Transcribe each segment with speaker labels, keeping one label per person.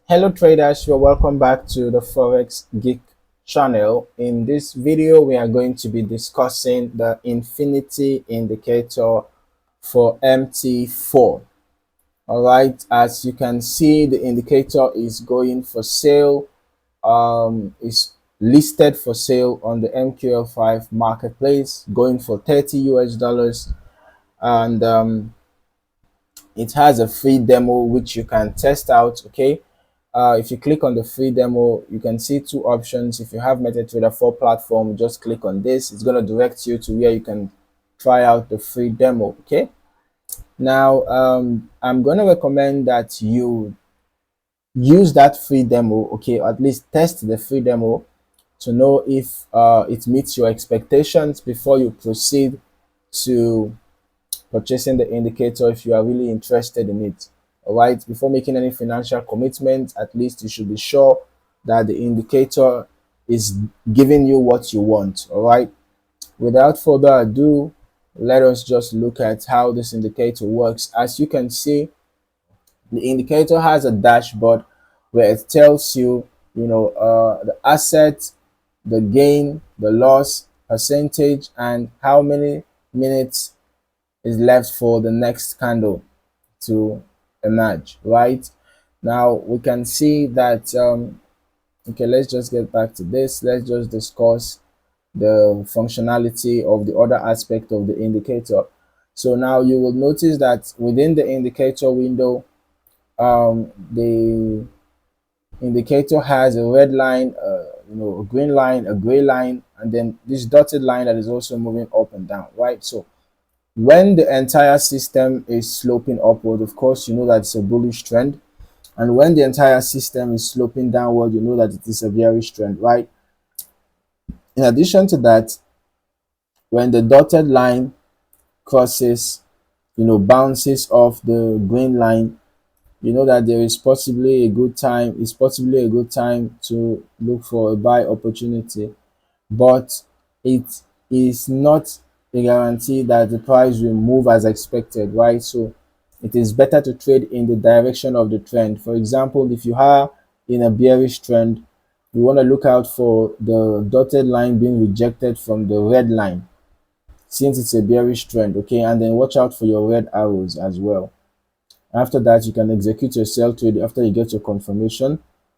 Speaker 1: Hello traders, you're welcome back to the Forex Geek channel. In this video, we are going to be discussing the infinity indicator for MT4. All right, as you can see, the indicator is going for sale. Is listed for sale on the MQL5 marketplace, going for $30 US, and it has a free demo which you can test out. Okay, if you click on the free demo, you can see two options. If you have MetaTrader 4 platform, just click on this. It's going to direct you to where you can try out the free demo. Okay, now I'm going to recommend that you use that free demo, okay, or at least test the free demo to know if it meets your expectations before you proceed to purchasing the indicator if you are really interested in it. All right, before making any financial commitment, at least you should be sure that the indicator is giving you what you want. All right, without further ado, let us just look at how this indicator works. As you can see, the indicator has a dashboard where it tells you, the asset, the gain, the loss percentage, and how many minutes is left for the next candle to emerge. Right now we can see that okay, let's just get back to this. Let's just discuss the functionality of the other aspect of the indicator. So now you will notice that within the indicator window, the indicator has a red line, a green line, a gray line, and then this dotted line that is also moving up and down. Right, so when the entire system is sloping upward, of course, you know that it's a bullish trend. And when the entire system is sloping downward, you know that it is a bearish trend, right? In addition to that, when the dotted line crosses, bounces off the green line, you know that there is possibly a good time. It's possibly a good time to look for a buy opportunity, but it is not a guarantee that the price will move as expected, right? So it is better to trade in the direction of the trend. For example, if you are in a bearish trend, you want to look out for the dotted line being rejected from the red line, since it's a bearish trend. Okay, and then watch out for your red arrows as well. After that, you can execute your sell trade after you get your confirmation.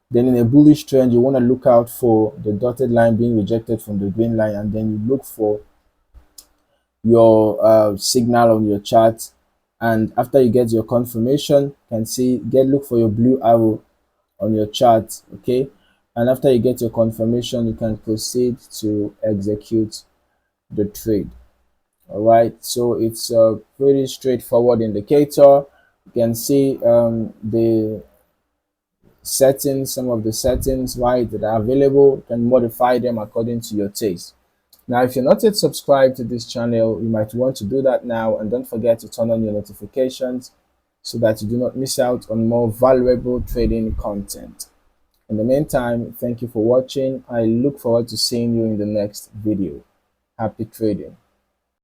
Speaker 1: Then in a bullish trend, you want to look out for the dotted line being rejected from the green line, and then you look for your signal on your chart. And after you get your confirmation, you can see look for your blue arrow on your chart. Okay, and after you get your confirmation, you can proceed to execute the trade. All right, so it's a pretty straightforward indicator. You can see the settings, some of the settings, right, that are available. You can modify them according to your taste. Now, if you're not yet subscribed to this channel, you might want to do that now, and don't forget to turn on your notifications so that you do not miss out on more valuable trading content. In the meantime, thank you for watching. I look forward to seeing you in the next video. Happy trading.